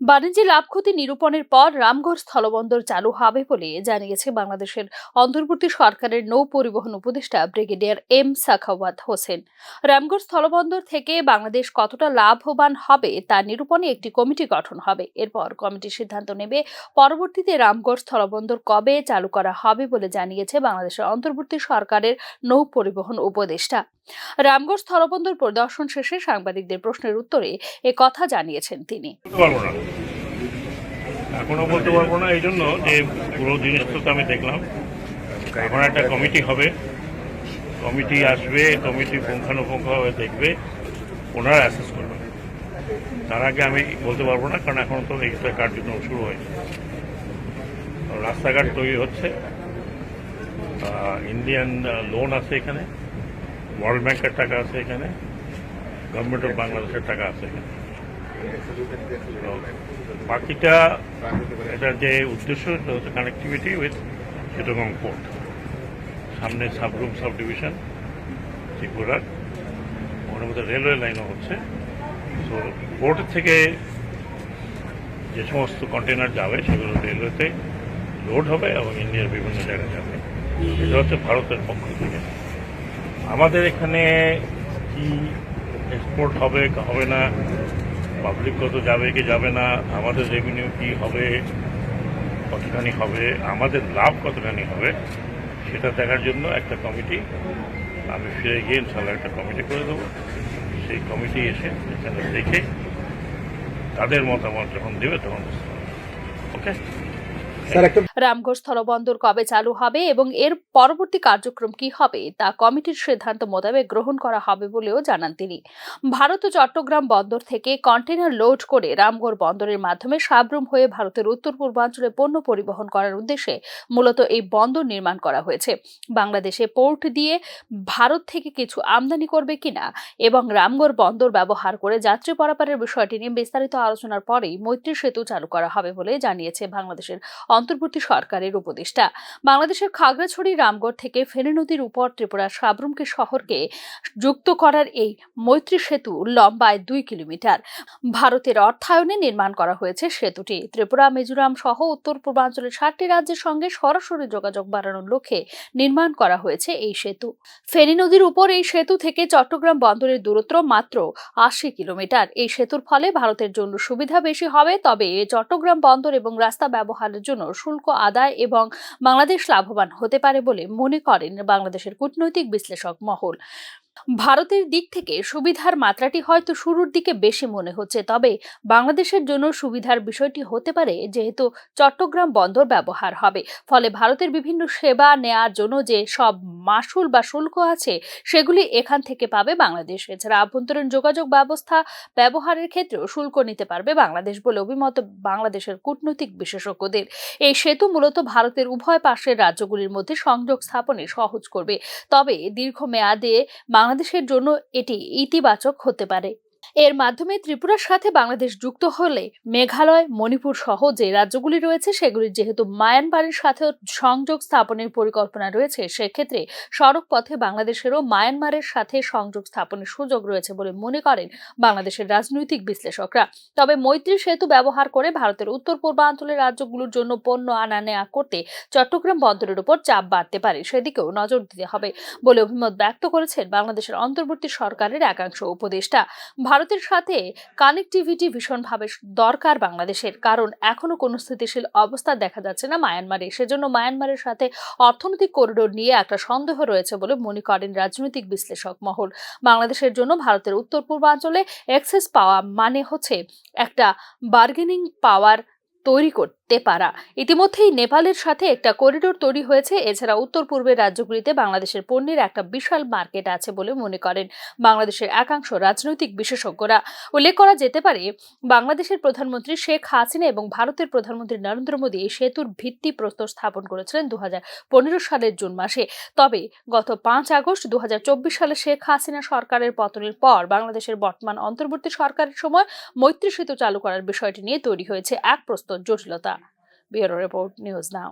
বাণিজ্যে লাভ ক্ষতি নিরূপণের পর রামগড় স্থলবন্দর চালু হবে বলে জানিয়েছে বাংলাদেশের অন্তর্বর্তী সরকারের নৌ পরিবহন উপদেষ্টা ব্রিগেডিয়ার এম সাখাওয়াত হোসেন। রামগড় স্থলবন্দর থেকে বাংলাদেশ কতটা লাভবান হবে তা নিরূপণে একটি কমিটি গঠন হবে। এরপর কমিটি সিদ্ধান্ত নেবে পরবর্তীতে রামগড় স্থলবন্দর কবে চালু করা হবে বলে জানিয়েছে বাংলাদেশের অন্তর্বর্তী সরকারের নৌ পরিবহন উপদেষ্টা। রামগড় স্থলবন্দর পরিদর্শন শেষে সাংবাদিকদের প্রশ্নের উত্তরে কথা জানিয়েছেন তিনি। এখনো বলতে পারবো না, এই জন্য যে পুরো জিনিসটা তো আমি দেখলাম। এখন একটা কমিটি হবে, কমিটি আসবে, কমিটি পুঙ্খানুপুঙ্খভাবে দেখবে, ওনারা অ্যাসেস করবে। তার আগে আমি বলতে পারবো না, কারণ এখন তো এইটা কার্যক্রম শুরু হয়েছে। রাস্তাঘাট তৈরি হচ্ছে, ইন্ডিয়ান লোন আছে এখানে, ওয়ার্ল্ড ব্যাংকের টাকা আছে এখানে, গভর্নমেন্ট অফ বাংলাদেশের টাকা আছে এখানে। বাকিটা এটার যে উদ্দেশ্য সেটা হচ্ছে কানেক্টিভিটি উইথ চিটাগং পোর্ট, সামনে সাবরুম সাব ডিভিশন ত্রিপুরার, ওর মধ্যে রেলওয়ে লাইনও হচ্ছে। তো পোর্ট থেকে যে সমস্ত কন্টেনার যাবে সেগুলো রেলওয়েতে লোড হবে এবং ইন্ডিয়ার বিভিন্ন জায়গায় যাবে। এটা হচ্ছে ভারতের পক্ষ থেকে। আমাদের এখানে কি এক্সপোর্ট হবে হবে না, পাবলিক কত যাবে কি যাবে না, আমাদের রেভিনিউ কি হবে, কতখানি হবে, আমাদের লাভ কতখানি হবে, সেটা দেখার জন্য একটা কমিটি আমি ফিরে গিয়ে ইনশাল্লাহ একটা কমিটি করে দেবো। সেই কমিটি এসে এখানে দেখে তাদের মতামত যখন দেবে তখন ওকে। রামগড় স্থলবন্দর কবে চালু হবে এবং এর পরবর্তী কার্যক্রম কি হবে তা কমিটির সিদ্ধান্ত মোতাবেক গ্রহণ করা হবে বলেও জানান তিনি। ভারত ও চট্টগ্রাম বন্দর থেকে কন্টেনার লোড করে রামগড় বন্দরের মাধ্যমে সাবরুম হয়ে ভারতের উত্তর পূর্বাঞ্চলে পণ্য পরিবহন করার উদ্দেশ্যে মূলত এই বন্দর নির্মাণ করা হয়েছে। বাংলাদেশে পোর্ট দিয়ে ভারত থেকে কিছু আমদানি করবে কিনা এবং রামগড় বন্দর ব্যবহার করে যাত্রী পারাপারের বিষয়টি নিয়ে বিস্তারিত আলোচনার পরেই মৈত্রী সেতু চালু করা হবে বলে জানিয়েছে বাংলাদেশের অন্তর্বর্তী সরকারের উপদেষ্টা। বাংলাদেশের খাগড়াছড়ি রামগড় থেকে ফেনী নদীর উপর ত্রিপুরার সাবরুমকে শহরকে যুক্ত করার এই মৈত্রী সেতু লম্বায় 2 কিলোমিটার। ভারতের অর্থায়নে নির্মাণ করা হয়েছে সেতুটি। ত্রিপুরা, মিজোরাম সহ উত্তর পূর্বাঞ্চলের 7টি রাজ্যের সঙ্গে সরাসরি যোগাযোগ বাড়ানোর লক্ষ্যে নির্মাণ করা হয়েছে এই সেতু। ফেনী নদীর উপর এই সেতু থেকে চট্টগ্রাম বন্দরের দূরত্ব মাত্র 80 কিলোমিটার। এই সেতুর ফলে ভারতের জন্য সুবিধা বেশি হবে, তবে চট্টগ্রাম বন্দর এবং রাস্তা ব্যবহারের জন্য শুল্ক আদায় এবং বাংলাদেশ লাভবান হতে পারে বলে মনে করেন বাংলাদেশের কূটনৈতিক বিশ্লেষক মহল। ভারতের দিক থেকে সুবিধার মাত্রাটি হয়তো শুরুর দিকে বেশি মনে হচ্ছে, তবে বাংলাদেশের জন্য সুবিধার বিষয়টি হতে পারে যেহেতু চট্টগ্রাম বন্দর ব্যবহার হবে, ফলে ভারতের বিভিন্ন সেবা নেয়ার জন্য যে সব মাশুল বা শুল্ক আছে সেগুলি এখান থেকে পাবে বাংলাদেশ। এছাড়া আভ্যন্তরীণ যোগাযোগ ব্যবস্থা ব্যবহারের ক্ষেত্রেও শুল্ক নিতে পারবে বাংলাদেশ বলে অভিমত বাংলাদেশের কূটনৈতিক বিশেষজ্ঞদের। এই সেতু মূলত ভারতের উভয় পাশের রাজ্যগুলির মধ্যে সংযোগ স্থাপনে সহজ করবে, তবে দীর্ঘমেয়াদে বাংলাদেশের জন্য এটি ইতিবাচক হতে পারে। এর মাধ্যমে ত্রিপুরার সাথে বাংলাদেশ যুক্ত হলে মেঘালয়, মণিপুর সহ যে রাজ্যগুলি রয়েছে সেগুলির যেহেতু মায়ানমারের সাথে সংযোগ স্থাপনের পরিকল্পনা রয়েছে, সেক্ষেত্রে সড়ক পথে বাংলাদেশেরও মায়ানমারের সাথে সংযোগ স্থাপনের সুযোগ রয়েছে বলে মনে করেন বাংলাদেশের রাজনৈতিক বিশ্লেষকরা। তবে মৈত্রী সেতু ব্যবহার করে ভারতের উত্তর পূর্বাঞ্চলের রাজ্যগুলোর জন্য পণ্য আনা নেওয়া করতে চট্টগ্রাম বন্দরের উপর চাপ বাড়তে পারে, সেদিকেও নজর দিতে হবে বলে অভিমত ব্যক্ত করেছেন বাংলাদেশের অন্তর্বর্তী সরকারের একাংশ উপদেষ্টা। ভারতের সাথে কানেক্টিভিটি ভীষণভাবে দরকার বাংলাদেশের, কারণ এখনো কোনো স্থিতিশীল অবস্থা দেখা যাচ্ছে না মায়ানমারে। সেজন্য মায়ানমারের সাথে অর্থনৈতিক করিডোর নিয়ে একটা সন্দেহ রয়েছে বলে মনে করেন রাজনৈতিক বিশ্লেষক মহল। বাংলাদেশের জন্য ভারতের উত্তর পূর্বাঞ্চলে অ্যাক্সেস পাওয়া মানে হচ্ছে একটা বার্গেনিং পাওয়ার তৈরি করতে পারা। ইতিমধ্যেই নেপালের সাথে একটা করিডোর তৈরি হয়েছে। এছাড়া উত্তর পূর্বের রাজ্যগুলিতে বাংলাদেশের পণ্যের একটা বিশাল মার্কেট আছে বলে মনে করেন বাংলাদেশের একাংশ রাজনৈতিক বিশেষজ্ঞরা। উল্লেখ করা যেতে পারে, বাংলাদেশের প্রধানমন্ত্রী শেখ হাসিনা এবং ভারতের প্রধানমন্ত্রী নরেন্দ্র মোদী এই সেতুর ভিত্তি প্রস্তর স্থাপন করেছিলেন 2015 সালের জুন মাসে। তবে গত 5 আগস্ট 2024 সালে শেখ হাসিনা সরকারের পতনের পর বাংলাদেশের বর্তমান অন্তর্বর্তী সরকারের সময় মৈত্রী সেতু চালু করার বিষয়টি নিয়ে তৈরি হয়েছে এক প্রস্তর জটিলতা। Bureau report, news now.